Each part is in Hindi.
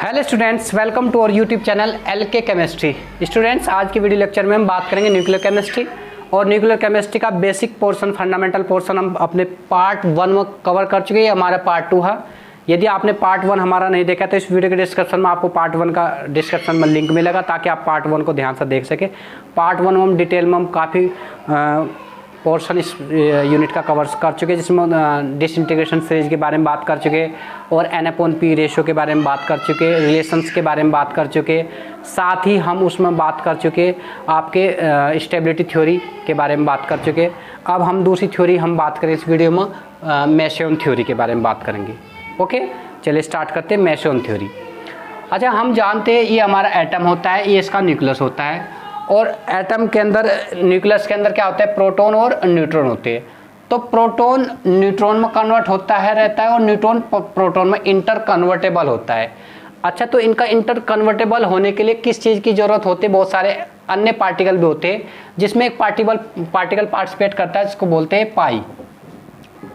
Hello students, welcome to our YouTube channel LK chemistry. Students, आज की वीडियो लेक्चर में हम बात करेंगे न्यूक्लियर केमिस्ट्री और न्यूक्लियर केमिस्ट्री का बेसिक पोर्शन, फंडामेंटल पोर्शन हम अपने पार्ट 1 में कवर कर चुके हैं। हमारा पार्ट 2 है। यदि आपने पार्ट 1 हमारा नहीं देखा तो इस वीडियो के डिस्क्रिप्शन में आपको पार्ट 1 का डिस्क्रिप्शन में लिंक मिलेगा ताकि आप पार्ट 1 को ध्यान से देख सके। पार्ट 1 में हम डिटेल में हम काफ़ी पोर्शन इस यूनिट का कवर कर चुके हैं, जिसमें डिसइंटीग्रेशन सीरीज के बारे में बात कर चुके और N/P रेशो के बारे में बात कर चुके, रिलेशंस के बारे में बात कर चुके, साथ ही हम उसमें बात कर चुके आपके स्टेबिलिटी थ्योरी के बारे में बात कर चुके। अब हम दूसरी थ्योरी हम बात करें इस वीडियो में, मेसोन थ्योरी के बारे में बात करेंगे। ओके, चलिए स्टार्ट करते हैं मेसोन थ्योरी। अच्छा, हम जानते हैं ये हमारा एटम होता है, ये इसका न्यूक्लियस होता है और एटम के अंदर, न्यूक्लियस के अंदर क्या होता है, प्रोटॉन और न्यूट्रॉन होते हैं। तो प्रोटॉन न्यूट्रॉन में कन्वर्ट होता है रहता है और न्यूट्रॉन प्रोटॉन में इंटर कन्वर्टेबल होता है। अच्छा, तो इनका इंटर कन्वर्टेबल होने के लिए किस चीज़ की ज़रूरत होती है? बहुत सारे अन्य पार्टिकल भी होते हैं जिसमें एक पार्टिकल पार्टिसिपेट करता है, जिसको बोलते हैं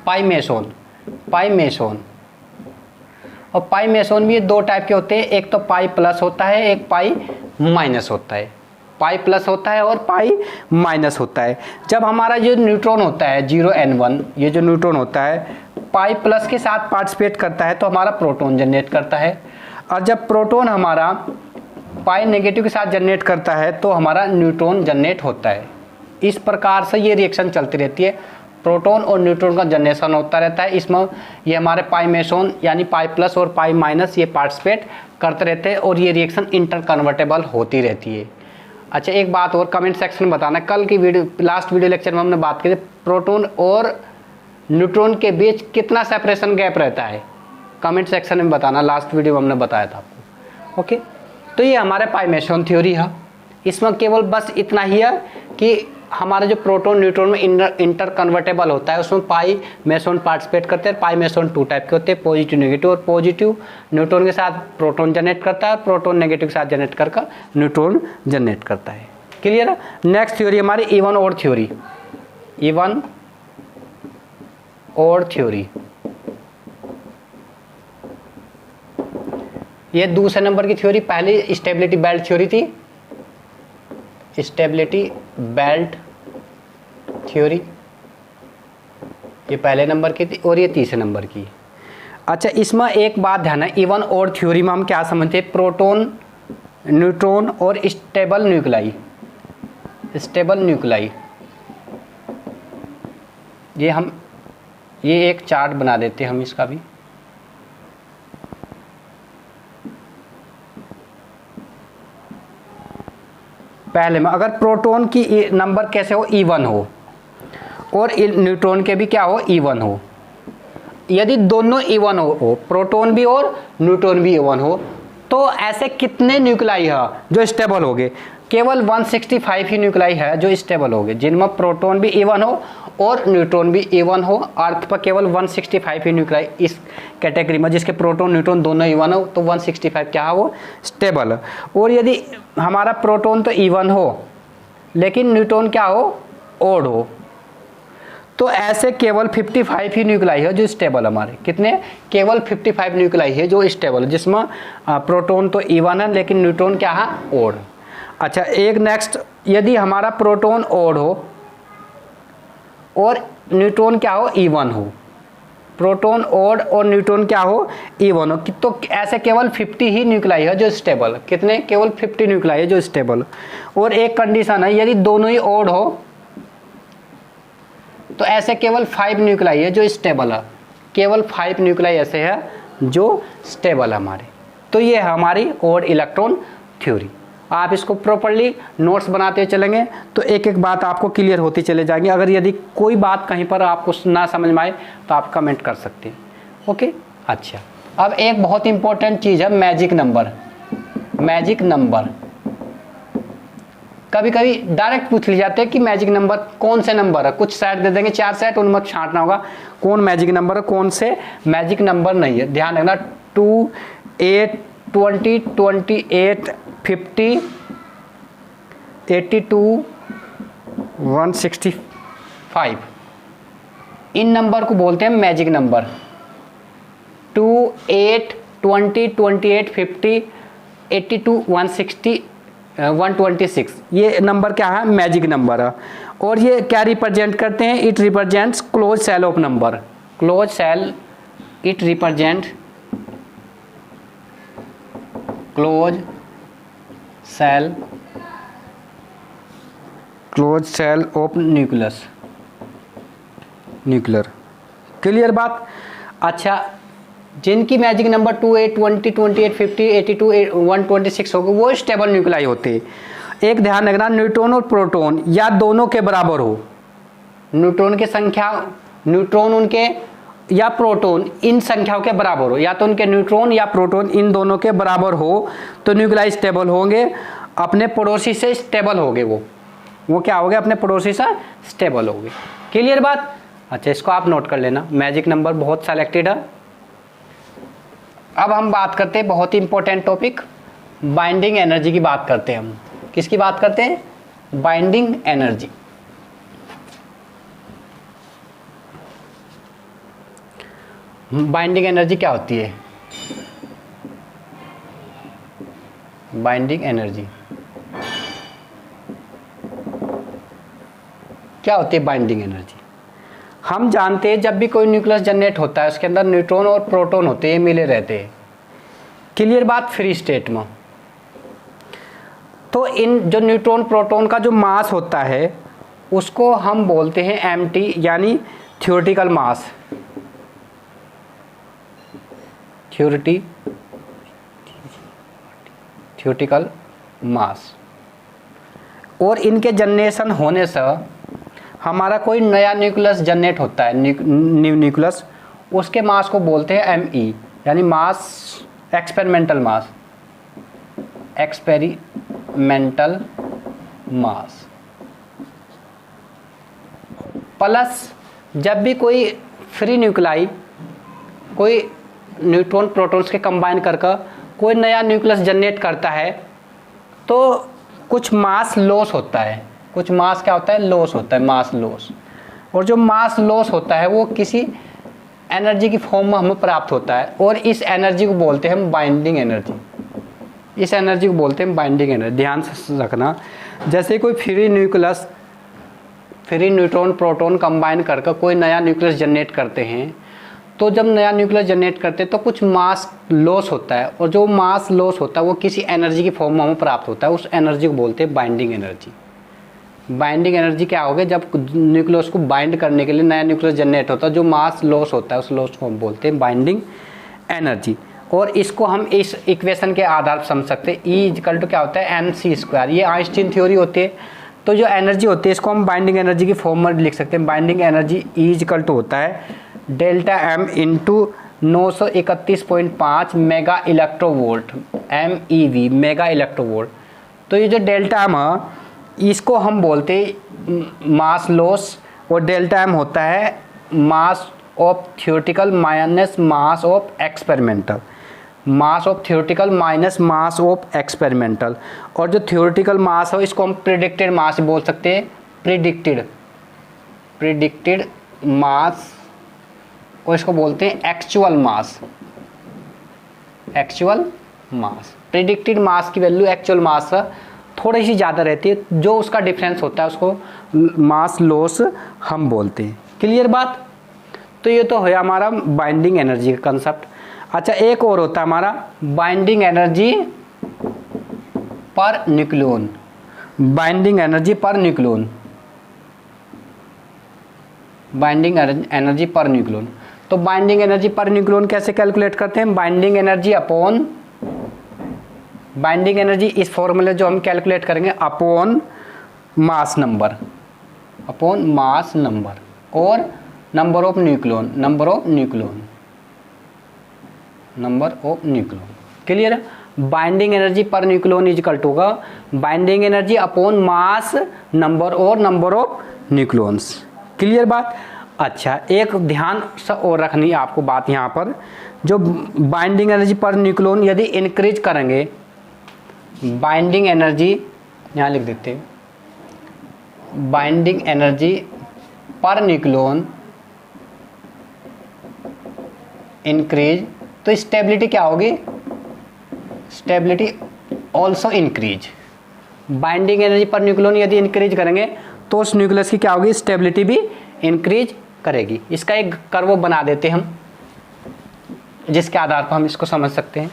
पाई मेसोन। और पाई मेसोन भी दो टाइप के होते हैं, एक तो पाई प्लस होता है, एक पाई माइनस होता है। पाई प्लस होता है और पाई माइनस होता है। जब हमारा जो न्यूट्रॉन होता है 0n1, ये जो न्यूट्रॉन होता है पाई प्लस के साथ पार्टिसिपेट करता है तो हमारा प्रोटॉन जनरेट करता है, और जब प्रोटॉन हमारा पाई नेगेटिव के साथ जनरेट करता है तो हमारा न्यूट्रॉन जनरेट होता है। इस प्रकार से ये रिएक्शन चलती रहती है, प्रोटॉन और न्यूट्रॉन का जनरेशन होता रहता है। इसमें ये हमारे पाई मेसोन यानी पाई प्लस और पाई माइनस ये पार्टिसिपेट करते रहते हैं और ये रिएक्शन इंटर कन्वर्टेबल होती रहती है। अच्छा, एक बात और कमेंट सेक्शन में बताना, कल की वीडियो, लास्ट वीडियो लेक्चर में हमने बात की प्रोटॉन और न्यूट्रॉन के बीच कितना सेपरेशन गैप रहता है, कमेंट सेक्शन में बताना। लास्ट वीडियो में हमने बताया था आपको। ओके, तो ये हमारे पाई मेसोन थ्योरी है। इसमें केवल बस इतना ही है कि हमारे जो प्रोटॉन न्यूट्रॉन में इंटर कन्वर्टेबल होता है उसमें पाई मेसोन पार्टिसिपेट करते हैं। पाई मेसोन 2 टाइप के होते हैं, पॉजिटिव नेगेटिव, और पॉजिटिव न्यूट्रॉन के साथ प्रोटॉन जनरेट करता है, प्रोटॉन नेगेटिव के साथ जनरेट करके न्यूट्रॉन जनरेट करता है। क्लियर है? नेक्स्ट थ्योरी हमारी इवन और थ्योरी। इवन और थ्योरी ये दूसरे नंबर की थ्योरी। पहली स्टेबिलिटी बेल्ट थ्योरी थी, स्टेबिलिटी बेल्ट थ्योरी ये पहले नंबर की थी और ये तीसरे नंबर की। अच्छा, इसमें एक बात ध्यान है, इवन और थ्योरी में हम क्या समझते हैं, प्रोटॉन न्यूट्रॉन और स्टेबल न्यूक्लाई। ये एक चार्ट बना देते हैं हम इसका भी। पहले में अगर प्रोटॉन की नंबर कैसे हो, इवन हो, और न्यूट्रॉन के भी क्या हो, इवन हो। यदि दोनों इवन हो, प्रोटॉन भी और न्यूट्रॉन भी इवन हो, तो ऐसे कितने न्यूक्लाई है जो स्टेबल होंगे? केवल 165 ही न्यूक्लाई है जो स्टेबल होंगे, जिनमें प्रोटॉन भी इवन हो और न्यूट्रॉन भी इवन हो। अर्थ पर केवल 165 ही न्यूक्लाई इस कैटेगरी में, जिसके प्रोटॉन न्यूट्रॉन दोनों इवन हो, तो 165 क्या है, वो स्टेबल है। और यदि हमारा प्रोटॉन तो इवन हो लेकिन न्यूट्रॉन क्या हो, ओड हो, तो ऐसे केवल 55 ही न्यूक्लाई है जो स्टेबल। हमारे कितने? केवल 55 न्यूक्लाई है जो स्टेबल है, जिसमें प्रोटॉन तो इवन है लेकिन न्यूट्रॉन क्या है, ओड। अच्छा, एक नेक्स्ट, यदि हमारा प्रोटॉन ओड हो और न्यूट्रॉन क्या हो, इवन हो, प्रोटॉन ओड और न्यूट्रॉन क्या हो, इवन हो, तो ऐसे केवल 50 ही न्यूक्लाई है जो स्टेबल। कितने? केवल 50 न्यूक्लाई है जो स्टेबल। और एक कंडीशन है, यदि दोनों ही ओड हो तो ऐसे केवल 5 न्यूक्लाई है जो स्टेबल है। केवल 5 न्यूक्लाई ऐसे है जो स्टेबल है हमारे। तो ये है हमारी ओड इलेक्ट्रॉन थ्योरी। आप इसको प्रॉपर्ली नोट्स बनाते चलेंगे तो एक एक बात आपको क्लियर होती चले जाएंगी। अगर यदि कोई बात कहीं पर आपको ना समझ में आए तो आप कमेंट कर सकते हैं। ओके, अच्छा, अब एक बहुत इंपॉर्टेंट चीज़ है मैजिक नंबर। कभी कभी डायरेक्ट पूछ ली जाते हैं कि मैजिक नंबर कौन से नंबर है। कुछ सेट दे देंगे, 4 सेट, उनमें छांटना होगा कौन मैजिक नंबर है, कौन से मैजिक नंबर नहीं है। ध्यान रखना, 2, 8, 20, 28, 50, 82, 165, इन नंबर को बोलते हैं मैजिक नंबर। 2, 8, 20, 28, 50, 82, 160, 126, ये नंबर क्या है? मैजिक नंबर है। और ये क्या रिप्रेजेंट करते हैं? It represents close cell of number. Close cell, it represent close cell, close cell of nucleus, nuclear. Clear बात? अच्छा, जिनकी मैजिक नंबर 28, 20, 28, 50, 82, 126 होगी वो स्टेबल न्यूक्लाई होते हैं। एक ध्यान रखना, न्यूट्रॉन और प्रोटॉन या दोनों के बराबर हो, न्यूट्रॉन की संख्या, न्यूट्रॉन उनके या प्रोटॉन इन संख्याओं के बराबर हो, या तो उनके न्यूट्रॉन या प्रोटॉन इन दोनों के बराबर हो तो न्यूक्लाई स्टेबल होंगे, अपने पड़ोसी से स्टेबल होंगे। वो क्या हो गए? अपने पड़ोसी से स्टेबल होंगे। क्लियर बात? अच्छा, इसको आप नोट कर लेना, मैजिक नंबर बहुत सेलेक्टेड है। अब हम बात करते हैं बहुत ही इंपॉर्टेंट टॉपिक, बाइंडिंग एनर्जी की बात करते हैं। हम किसकी बात करते हैं? Binding energy. बाइंडिंग एनर्जी क्या होती है? बाइंडिंग एनर्जी क्या होती है? बाइंडिंग एनर्जी हम जानते हैं, जब भी कोई न्यूक्लियस जनरेट होता है उसके अंदर न्यूट्रॉन और प्रोटॉन होते हैं, मिले रहते हैं। क्लियर बात? फ्री स्टेट में तो इन जो न्यूट्रॉन प्रोटॉन का जो मास होता है उसको हम बोलते हैं एमटी, यानी थ्योरेटिकल मास। थ्योरेटिकल मास। और इनके जनरेशन होने से हमारा कोई नया न्यूक्लियस जनरेट होता है, न्यू न्यूक्लियस, उसके मास को बोलते हैं एमई, यानी मास, एक्सपेरिमेंटल मास, एक्सपेरिमेंटल मास। प्लस जब भी कोई फ्री न्यूक्लाई, कोई न्यूट्रॉन प्रोटॉन्स के कंबाइन करके कोई नया न्यूक्लियस जनरेट करता है तो कुछ मास लॉस होता है। कुछ मास क्या होता है? लॉस होता है, मास लॉस। और जो मास लॉस होता है वो किसी एनर्जी की फॉर्म में हमें प्राप्त होता है, और इस एनर्जी को बोलते हैं हम बाइंडिंग एनर्जी। इस एनर्जी को बोलते हैं बाइंडिंग एनर्जी। ध्यान से रखना, जैसे कोई free nucleus, free neutron proton combine करके कोई नया न्यूक्लियस जनरेट करते हैं, तो जब नया न्यूक्लियस जनरेट करते हैं तो कुछ मास लॉस होता है, और जो मास लॉस होता है वो किसी एनर्जी की फॉर्म में हमें प्राप्त होता है, उस एनर्जी को बोलते हैं बाइंडिंग एनर्जी। बाइंडिंग एनर्जी क्या होगी? जब न्यूक्लियस को बाइंड करने के लिए नया न्यूक्लियस जनरेट होता है, जो मास लॉस होता है उस लॉस को हम बोलते हैं बाइंडिंग एनर्जी। और इसको हम इस इक्वेशन के आधार पर समझ सकते हैं, ई इक्वल टू क्या होता है? mc²। ये आइंस्टीन थ्योरी होती है। तो जो एनर्जी होती है इसको हम बाइंडिंग एनर्जी की फॉर्म में लिख सकते हैं। Binding energy E equal to होता है delta M into 931.5 mega electrovolt, MEV, mega electrovolt. तो ये जो डेल्टा एम है इसको हम बोलते हैं मास लॉस, और डेल्टा एम होता है mass of theoretical minus mass of experimental, mass of theoretical minus mass of experimental. और जो थ्योरेटिकल मास है इसको हम प्रिडिक्टेड मास बोल सकते हैं, प्रिडिक्टेड मास, और इसको बोलते हैं actual mass, actual mass. Predicted mass की वैल्यू एक्चुअल मास से थोड़ी सी ज़्यादा रहती है, जो उसका डिफरेंस होता है उसको मास लॉस हम बोलते हैं। क्लियर बात? तो ये तो है हमारा बाइंडिंग एनर्जी का कंसेप्ट। अच्छा, एक और होता है हमारा binding energy per nucleon. Binding energy per nucleon, binding energy per nucleon. तो बाइंडिंग एनर्जी पर न्यूक्लियन कैसे कैलकुलेट करते हैं? Binding energy upon, binding energy इस फॉर्मूले जो हम कैलकुलेट करेंगे upon mass number, upon mass number, और number of nucleon, number of nucleon, number of nucleon. Clear है? Binding energy per nucleon is equal to होगा binding energy upon mass number और नंबर ऑफ न्यूक्लियंस। क्लियर बात? अच्छा, एक ध्यान से और रखनी है आपको बात यहाँ पर, जो बाइंडिंग एनर्जी पर न्यूक्लियन यदि इंक्रीज करेंगे, बाइंडिंग एनर्जी यहाँ लिख देते हैं, binding energy per nucleon increase तो स्टेबिलिटी क्या होगी, stability also increase. Binding energy per nucleon यदि इंक्रीज करेंगे तो उस न्यूक्लियस की क्या होगी, स्टेबिलिटी भी इंक्रीज करेगी। इसका एक कर्व बना देते हम, जिसके आधार पर हम इसको समझ सकते हैं।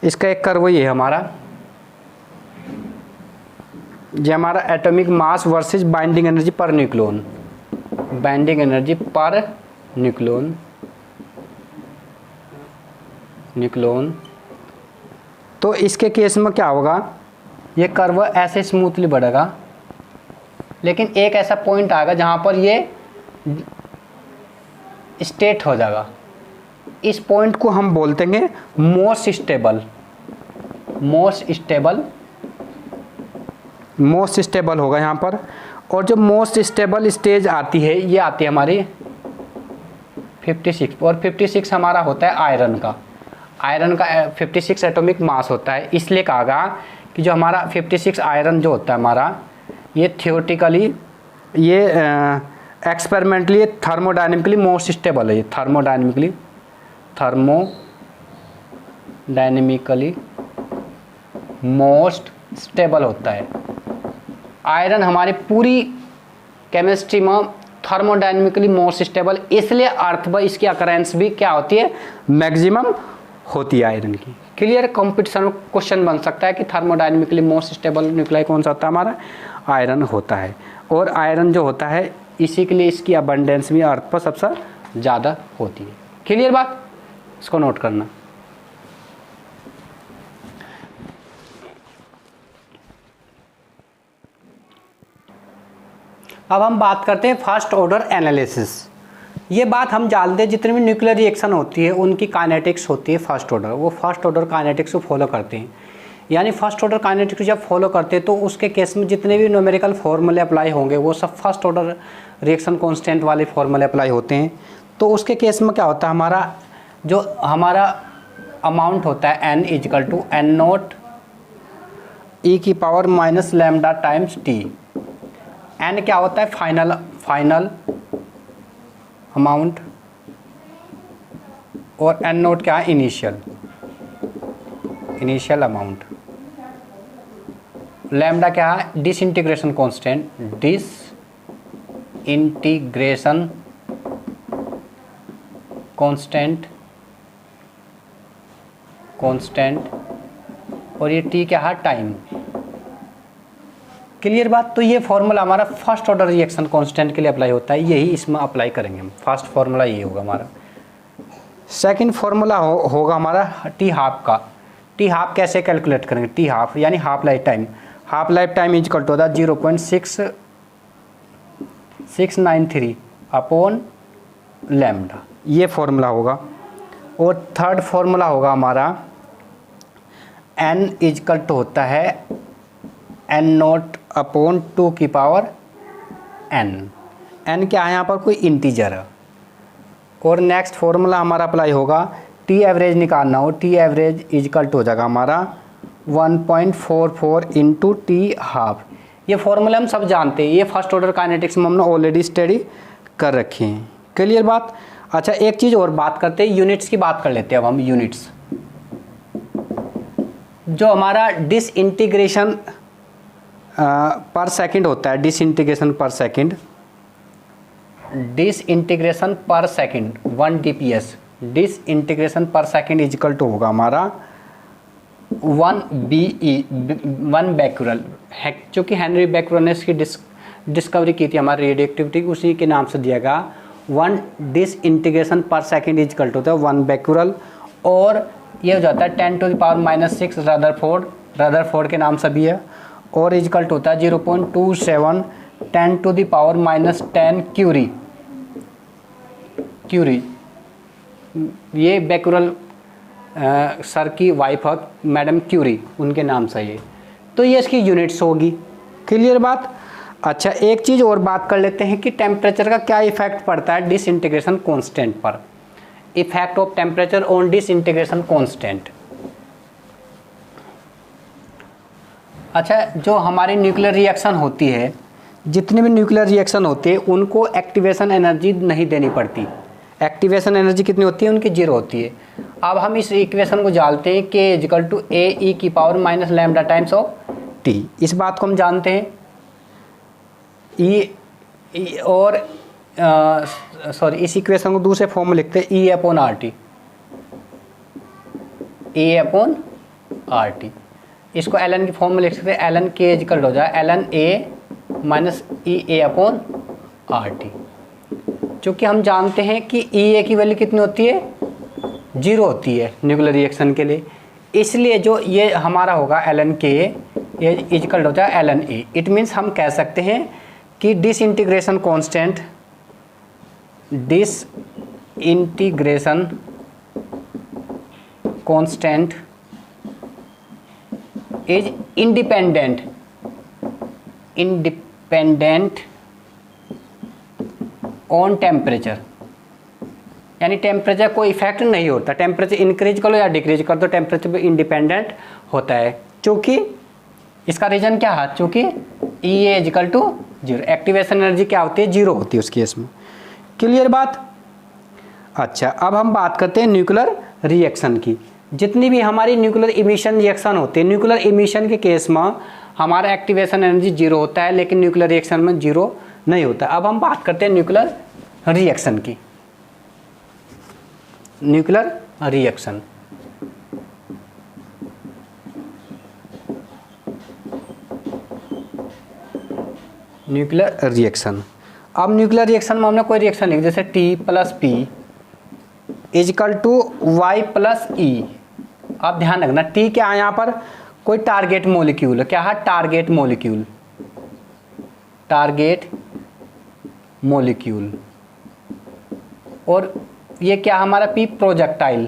इसका एक कर्व ये है हमारा, ये हमारा atomic mass versus binding energy per nucleon, binding energy per nucleon, nucleon. तो इसके केस में क्या होगा, ये कर्व ऐसे स्मूथली बढ़ेगा, लेकिन एक ऐसा पॉइंट आएगा जहां पर ये स्टेट हो जाएगा। इस पॉइंट को हम बोलते हैं most stable, most stable, most stable होगा यहाँ पर। और जो मोस्ट स्टेबल स्टेज आती है, ये आती है हमारी 56, और 56 हमारा होता है आयरन का, आयरन का 56 एटॉमिक मास होता है। इसलिए कहा गया कि जो हमारा 56 आयरन जो होता है हमारा, ये थियोरेटिकली, ये एक्सपेरिमेंटली, थर्मोडायनेमिकली मोस्ट स्टेबल है। ये थर्मोडायनेमिकली मोस्ट स्टेबल होता है। आयरन हमारी पूरी केमिस्ट्री में थर्मोडायनेमिकली मोस्ट स्टेबल, इसलिए अर्थ पर इसकी अकरेंस भी क्या होती है, मैक्सिमम होती है आयरन की। क्लियर, कंपटीशन में क्वेश्चन बन सकता है कि थर्मोडायनेमिकली मोस्ट स्टेबल न्यूक्लाई कौन सा होता है, हमारा आयरन होता है। और आयरन जो होता है, इसी के लिए इसकी अबंडेंस भी अर्थ पर सबसे ज़्यादा होती है। क्लियर बात, इसको नोट करना। अब हम बात करते हैं फर्स्ट ऑर्डर एनालिसिस। ये बात हम जानते हैं, जितनी भी न्यूक्लियर रिएक्शन होती है उनकी काइनेटिक्स होती है फर्स्ट ऑर्डर, वो फर्स्ट ऑर्डर काइनेटिक्स को फॉलो करते हैं। यानी फर्स्ट ऑर्डर काइनेटिक्स जब फॉलो करते हैं तो उसके केस में जितने भी न्यूमेरिकल फॉर्मूले अप्लाई होंगे वो सब फर्स्ट ऑर्डर रिएक्शन कांस्टेंट वाले फॉर्मूले अप्लाई होते हैं। तो उसके केस में क्या होता है, हमारा जो हमारा अमाउंट होता है n equal to n naught e की power minus lambda times t। n क्या होता है, फाइनल अमाउंट, और n नोट क्या है, इनिशियल अमाउंट। लैम्डा क्या है, डिसइंटीग्रेशन कांस्टेंट, डिसइंटीग्रेशन कांस्टेंट, और ये t क्या है, टाइम। क्लियर बात। तो ये फॉर्मूला हमारा फर्स्ट ऑर्डर रिएक्शन कांस्टेंट के लिए अप्लाई होता है, यही इसमें अप्लाई करेंगे हम। फर्स्ट फार्मूला ये होगा हमारा। सेकंड फार्मूला होगा हमारा टी हाफ का। टी हाफ कैसे कैलकुलेट करेंगे, टी हाफ यानी half life time, half life time is equal to होता है 0.6693 अपॉन लैम्डा, ये फॉर्मूला होगा। और थर्ड फार्मूला होगा हमारा n इज इक्वल टू होता है n नॉट अपॉन 2 की पावर n। n क्या है यहाँ पर, कोई इंटीजर है। और नेक्स्ट फॉर्मूला हमारा अप्लाई होगा, टी एवरेज निकालना हो, T average is equal to हो जाएगा हमारा 1.44 इंटू टी हाफ। ये फॉर्मूला हम सब जानते हैं, ये फर्स्ट ऑर्डर काइनेटिक्स में हमने ऑलरेडी स्टडी कर रखे हैं। क्लियर बात। अच्छा, एक चीज़ और बात करते हैं, यूनिट्स की बात कर लेते हैं अब हम। यूनिट्स जो हमारा डिसइंटीग्रेशन पर सेकंड होता है, disintegration per second, disintegration per second 1 dps, disintegration per second is equal to होगा हमारा 1 becquerel है। चूँकि हेनरी बैक्यूरेल ने इसकी डिस्कवरी की थी हमारी रेडियोएक्टिविटी, उसी के नाम से दिया गया 1 disintegration per second is equal to होता है 1 becquerel। और ये हो जाता है 10 to the power -6 रदरफोर्ड के नाम से भी है। और इज इक्वल टू होता है 0.27 10 to the power -10 क्यूरी। ये बैक्यूरेल सर की वाइफ है मैडम क्यूरी, उनके नाम से ये। तो ये इसकी यूनिट्स होगी। क्लियर बात। अच्छा, एक चीज़ और बात कर लेते हैं कि टेम्परेचर का क्या इफेक्ट पड़ता है डिसइंटीग्रेशन कांस्टेंट पर। Effect of temperature on disintegration constant. अच्छा, जो हमारी न्यूक्लियर रिएक्शन होती है, जितनी भी न्यूक्लियर रिएक्शन होती है उनको एक्टिवेशन एनर्जी नहीं देनी पड़ती। एक्टिवेशन एनर्जी कितनी होती है उनकी, 0 होती है। अब हम इस इक्वेशन को जानते हैं के इजिकल टू ए ई की power minus lambda times of T. इस बात को हम जानते हैं। ई और सॉरी इस इक्वेशन को दूसरे फॉर्म में लिखते हैं ई अपॉन आर टी, ए अपॉन आर टी। इसको एल एन की फॉर्म में लिख सकते हैं, एल एन के इजिकल हो जाए L N A minus E A upon R T. चूँकि हम जानते हैं कि ई ए की वैल्यू कितनी होती है, 0 होती है न्यूक्लियर रिएक्शन के लिए, इसलिए जो ये हमारा होगा एल एन के ये इजिकल हो जाए L N A. It means हम कह सकते हैं कि disintegration constant is independent on temperature, यानी टेम्परेचर कोई इफेक्ट नहीं होता। टेम्परेचर इंक्रीज करो या डिक्रीज कर दो, टेम्परेचर पे इंडिपेंडेंट होता है। क्योंकि इसका रीजन क्या है, चूँकि ई ए इजिकल टू 0, एक्टिवेशन एनर्जी क्या होती है, 0 होती है उस केस में। क्लियर बात। अच्छा, अब हम बात करते हैं न्यूक्लियर रिएक्शन की। जितनी भी हमारी न्यूक्लियर इमिशन रिएक्शन होती है, न्यूक्लियर इमिशन के केस में हमारा एक्टिवेशन एनर्जी 0 होता है, लेकिन न्यूक्लियर रिएक्शन में 0 नहीं होता। अब हम बात करते हैं न्यूक्लियर रिएक्शन की। Nuclear reaction, nuclear reaction. अब न्यूक्लियर रिएक्शन में हमने कोई रिएक्शन लिख, जैसे T plus P equal to Y plus E. आप ध्यान रखना T क्या है, यहाँ पर कोई टारगेट मोलिक्यूल है। क्या है, टारगेट मोलिक्यूल, टारगेट मोलिक्यूल। और ये क्या हमारा P प्रोजेक्टाइल,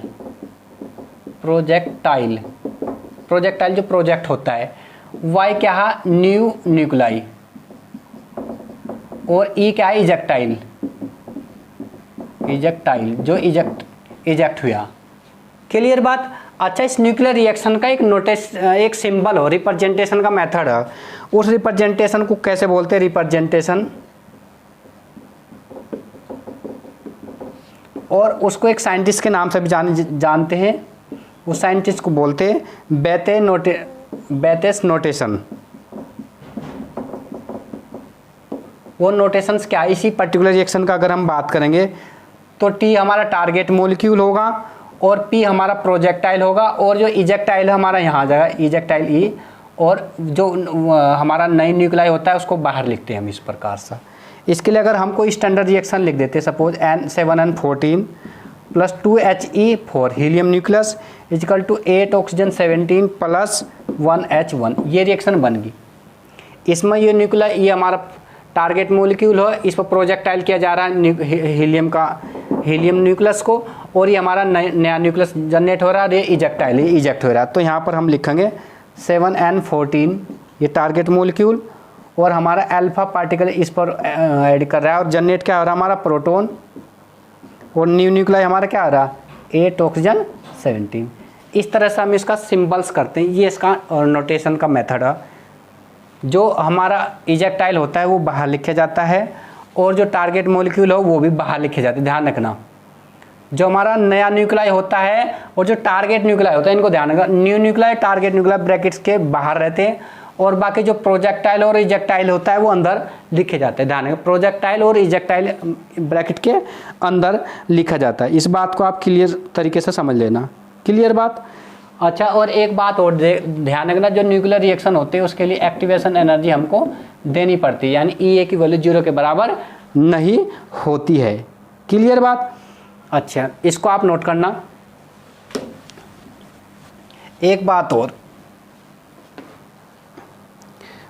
प्रोजेक्टाइल, प्रोजेक्टाइल जो प्रोजेक्ट होता है। Y क्या है, न्यू न्यूक्लाई। और E क्या है, इजेक्टाइल, इजेक्टाइल जो इजेक्ट हुआ। क्लियर बात। अच्छा, इस न्यूक्लियर रिएक्शन का एक सिंबल हो, रिप्रेजेंटेशन का मेथड है। उस रिप्रेजेंटेशन को कैसे बोलते हैं, रिप्रेजेंटेशन, और उसको एक साइंटिस्ट के नाम से भी जानते हैं। उस साइंटिस्ट को बोलते हैं बेथेस नोटेशन। वो नोटेशंस क्या है, इसी पर्टिकुलर रिएक्शन का अगर हम बात करेंगे तो T हमारा टारगेट मोलिक्यूल होगा और P हमारा प्रोजेक्टाइल होगा, और जो इजेक्टाइल हमारा यहाँ आ जाएगा, इजेक्टाइल E, और जो हमारा नई न्यूक्लाई होता है उसको बाहर लिखते हैं हम इस प्रकार से। इसके लिए अगर हम कोई स्टैंडर्ड रिएक्शन लिख देते हैं, suppose N7N14 plus 2He4 helium nucleus equal to 8 oxygen 17 plus 1H1, ये रिएक्शन बन गई। इसमें ये न्यूक्लिया, ये हमारा टारगेट मोलिक्यूल हो, इस पर प्रोजेक्टाइल किया जा रहा है हीलियम न्यूक्लियस को, और ये हमारा नया न्यूक्लियस जनरेट हो रहा है, ये इजेक्टाइल, ये इजेक्ट हो रहा है। तो यहाँ पर हम लिखेंगे 7N14 ये टारगेट मोलिक्यूल, और हमारा अल्फा पार्टिकल इस पर ऐड कर रहा है, और जनरेट क्या हो रहा है हमारा प्रोटॉन, और न्यू न्यूक्लियाई हमारा क्या हो रहा है 8 ऑक्सीजन 17। इस तरह से हम इसका सिंबल्स करते हैं। ये इसका नोटेशन का मेथड है। जो हमारा इजेक्टाइल होता है वो बाहर लिखा जाता है, और जो टारगेट मॉलिक्यूल हो वो भी बाहर लिखे जाते हैं। ध्यान रखना, जो हमारा नया न्यूक्लियाई होता है और जो टारगेट न्यूक्लियाई होता है, इनको ध्यान रखना। New nuclei, target nuclei brackets के बाहर रहते हैं, और बाकी जो प्रोजेक्टाइल और इजेक्टाइल होता है वो अंदर लिखे जाते हैं। ध्यान रखना, प्रोजेक्टाइल और इजेक्टाइल ब्रैकेट के अंदर लिखा जाता है। इस बात को आप क्लियर तरीके से समझ लेना। क्लियर बात। अच्छा, और एक बात और ध्यान रखना, जो न्यूक्लियर रिएक्शन होते हैं उसके लिए एक्टिवेशन एनर्जी हमको देनी पड़ती है, यानी ई ए की वैल्यू 0 के बराबर नहीं होती है। क्लियर बात। अच्छा, इसको आप नोट करना। एक बात और,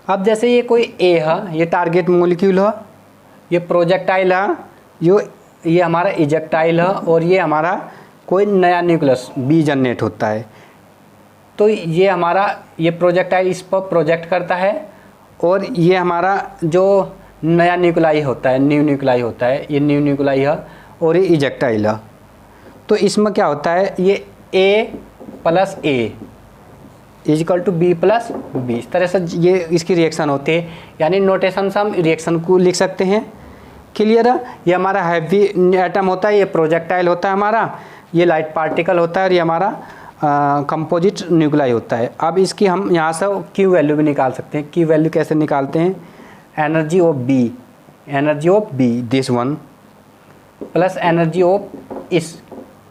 अब जैसे ये कोई ए है, ये टारगेट मोलिक्यूल है, ये प्रोजेक्टाइल है, ये हमारा इजेक्टाइल है, और ये हमारा कोई नया न्यूक्लियस बी जनरेट होता है। तो ये हमारा ये प्रोजेक्टाइल इस पर प्रोजेक्ट करता है, और ये हमारा जो नया न्यूक्लियाई होता है, न्यू न्यूक्लियाई होता है, ये न्यू न्यूक्लियाई है, और ये इजेक्टाइल है। तो इसमें क्या होता है, ये A plus A equal to B plus B, इस तरह से ये इसकी रिएक्शन होती है। यानी नोटेशन से हम रिएक्शन को लिख सकते हैं क्लियर है। ये हमारा हैवी एटम होता है, ये प्रोजेक्टाइल होता है हमारा, ये लाइट पार्टिकल होता है और ये हमारा कंपोजिट न्यूक्लाई होता है। अब इसकी हम यहाँ से क्यू वैल्यू भी निकाल सकते हैं। क्यू वैल्यू कैसे निकालते हैं? Energy of B, energy of B this one plus energy of इस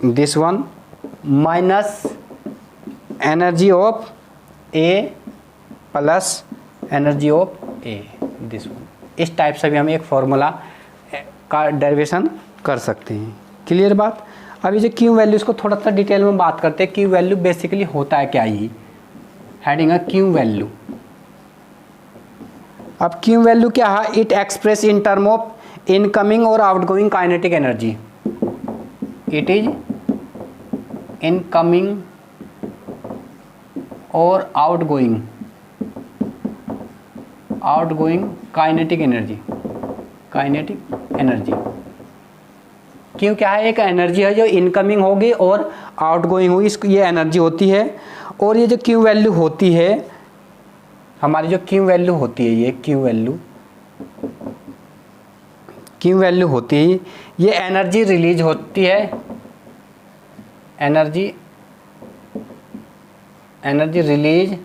this one minus energy of A plus energy of A this one. इस टाइप से भी हम एक फॉर्मूला का डेरिवेशन कर सकते हैं। क्लियर बात। अभी जो क्यू वैल्यू इसको थोड़ा सा डिटेल में बात करते हैं। क्यू वैल्यू बेसिकली होता है क्या? ये हेडिंग है क्यू वैल्यू। अब क्यू वैल्यू क्या है? It express in term of incoming और outgoing kinetic energy. It is incoming और outgoing kinetic energy, kinetic energy. क्यों क्या है? एक एनर्जी है जो इनकमिंग होगी और आउटगोइंग होगी, इसको ये एनर्जी होती है। और ये जो क्यू वैल्यू होती है हमारी, जो क्यू वैल्यू होती है, ये क्यू वैल्यू होती है, ये एनर्जी रिलीज होती है, एनर्जी रिलीज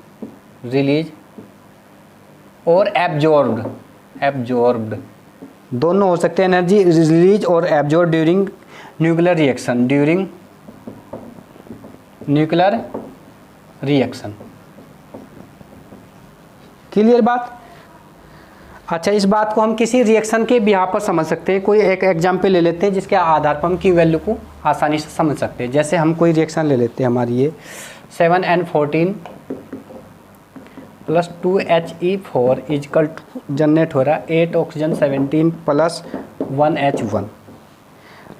और एब्जॉर्ब्ड दोनों हो सकते हैं। एनर्जी रिलीज और absorb during nuclear reaction. Clear बात। अच्छा, इस बात को हम किसी रिएक्शन के बिहार पर समझ सकते हैं। कोई एक एग्जाम्पल ले लेते हैं जिसके आधार पर हम की वैल्यू को आसानी से समझ सकते हैं। जैसे हम कोई रिएक्शन ले लेते हैं, हमारी ये 7N14 plus 2He4 is equal to generate हो रहा है 8 ऑक्सीजन 17 प्लस 1H1।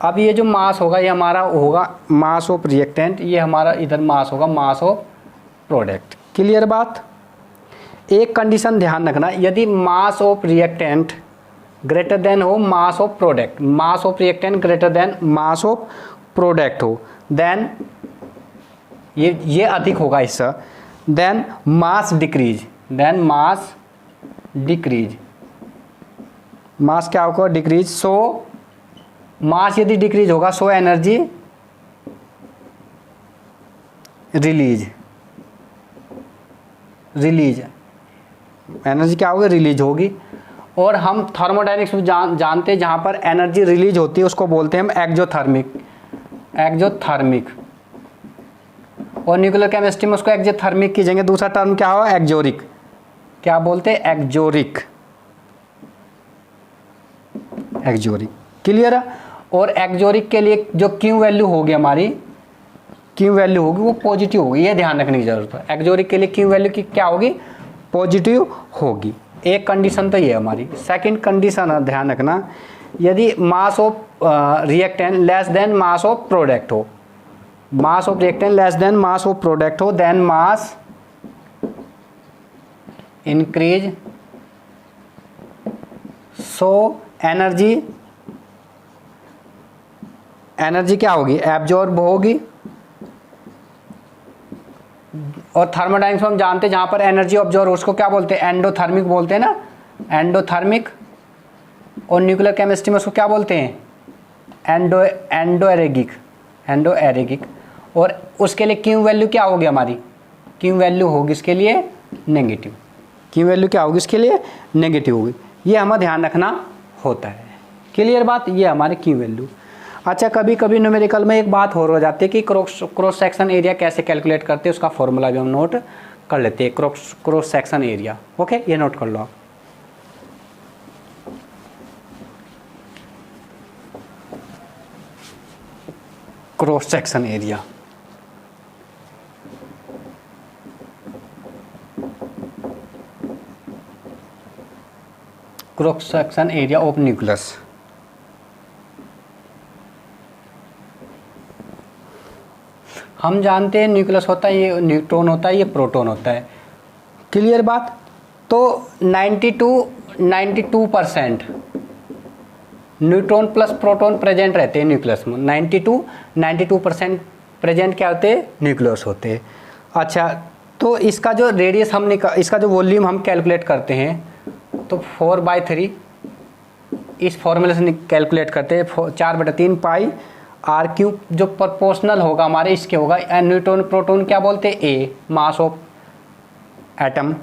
अब ये जो मास होगा ये हमारा होगा मास ऑफ रिएक्टेंट, ये हमारा इधर मास होगा मास ऑफ प्रोडक्ट। क्लियर बात। एक कंडीशन ध्यान रखना, यदि mass of reactant greater than हो mass of product, mass of reactant greater than mass of product हो, देन ये अधिक होगा इससे, देन मास डिक्रीज, मास क्या होगा? डिक्रीज। सो मास यदि डिक्रीज होगा सो एनर्जी रिलीज एनर्जी क्या होगी? रिलीज होगी। और हम थर्मोडायनेमिक्स में जानते हैं जहाँ पर एनर्जी रिलीज होती है उसको बोलते हैं हम एक्जोथर्मिक। और न्यूक्लियर केमिस्ट्री में उसको एक्जोथर्मिक की जगह दूसरा टर्म क्या हो? एक्जोरिक। क्या बोलते हैं? एक्जोरिक। क्लियर है। और एक्जोरिक के लिए जो क्यू वैल्यू होगी हमारी, क्यू वैल्यू होगी वो पॉजिटिव होगी, ये ध्यान रखने की जरूरत है। एक्जोरिक के लिए क्यू वैल्यू की क्या होगी? पॉजिटिव होगी। एक कंडीशन तो ये है हमारी। सेकंड कंडीशन है, ध्यान रखना, यदि mass of reactant less than mass of product हो, mass of reactant less than mass of product हो, then mass increase, so energy क्या होगी? एब्जॉर्ब होगी। और थर्मोडायनेमिक्स में हम जानते हैं जहां पर एनर्जी ऑब्जॉर्ब उसको क्या बोलते हैं? एंडोथर्मिक बोलते हैं ना, एंडोथर्मिक। और न्यूक्लियर केमिस्ट्री में उसको क्या बोलते हैं? एंडोएरेगिक। और उसके लिए क्यू वैल्यू क्या होगी हमारी? क्यू वैल्यू होगी इसके लिए नेगेटिव। क्यू वैल्यू क्या होगी इसके लिए? नेगेटिव होगी। ये हमें ध्यान रखना होता है। क्लियर बात। ये हमारे क्यू वैल्यू। अच्छा, कभी कभी न्यूमेरिकल में एक बात और हो जाती है कि क्रॉस सेक्शन एरिया कैसे कैलकुलेट करते हैं, उसका फॉर्मूला भी हम नोट कर लेते हैं। क्रॉस सेक्शन एरिया, ओके, ये नोट कर लो आप। Cross section area, cross section area of nucleus. हम जानते हैं न्यूक्लियस होता है, ये न्यूट्रॉन होता है, ये प्रोटॉन होता है। क्लियर बात। तो 92% न्यूट्रॉन प्लस प्रोटॉन प्रेजेंट रहते हैं न्यूक्लियस में। 92% प्रेजेंट क्या होते हैं? न्यूक्लियस होते हैं। अच्छा, तो इसका जो रेडियस इसका जो वॉल्यूम हम कैलकुलेट करते हैं तो 4/3 इस फॉर्मूले से कैलकुलेट करते हैं 4/3 पाई आर क्यूब, जो प्रोपोर्शनल होगा हमारे इसके होगा न्यूट्रॉन प्रोटॉन क्या बोलते हैं ए, मास ऑफ एटम।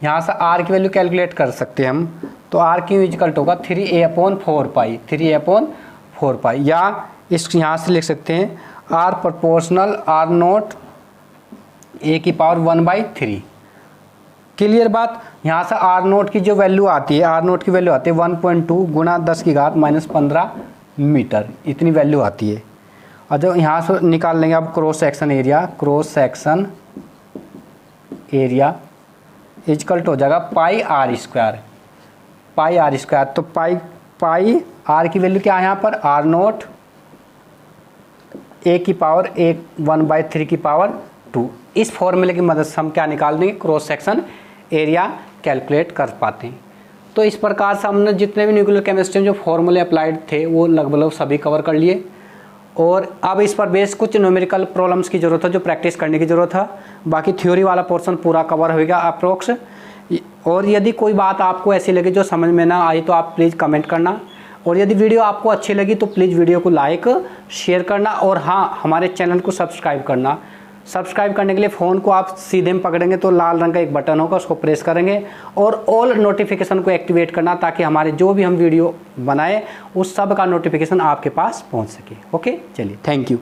यहाँ से आर की वैल्यू कैलकुलेट कर सकते हैं हम, तो आर क्यू इजकल्ट होगा 3a/4 पाई, 3a/4 पाई, या इस यहाँ से लिख सकते हैं R proportional R naught A की पावर 1/3। क्लियर बात। यहाँ से आर नोट की जो वैल्यू आती है, आर नोट की वैल्यू आती है 1.2 गुना 10⁻⁻15 मीटर, इतनी वैल्यू आती है। और जो यहाँ से निकाल लेंगे अब cross section area, cross section area equal to हो जाएगा pi r square, pi r square. तो पाई आर की वैल्यू क्या है यहाँ पर, आर नोट ए की पावर 1/3 की पावर 2। इस फॉर्मूले की मदद से हम क्या निकाल देंगे, क्रॉस सेक्शन एरिया कैलकुलेट कर पाते हैं। तो इस प्रकार से हमने जितने भी न्यूक्लियर केमिस्ट्री में जो फॉर्मूले अप्लाइड थे वो लगभग सभी कवर कर लिए, और अब इस पर बेस कुछ न्यूमेरिकल प्रॉब्लम्स की ज़रूरत है जो प्रैक्टिस करने की ज़रूरत है। बाकी थ्योरी वाला पोर्शन पूरा कवर होगा अप्रोक्स। और यदि कोई बात आपको ऐसी लगे जो समझ में ना आई तो आप प्लीज़ कमेंट करना, और यदि वीडियो आपको अच्छी लगी तो प्लीज़ वीडियो को लाइक शेयर करना, और हाँ हमारे चैनल को सब्सक्राइब करना। सब्सक्राइब करने के लिए फ़ोन को आप सीधे में पकड़ेंगे तो लाल रंग का एक बटन होगा, उसको प्रेस करेंगे और ऑल नोटिफिकेशन को एक्टिवेट करना, ताकि हमारे जो भी हम वीडियो बनाए उस सब का नोटिफिकेशन आपके पास पहुंच सके। ओके, चलिए, थैंक यू।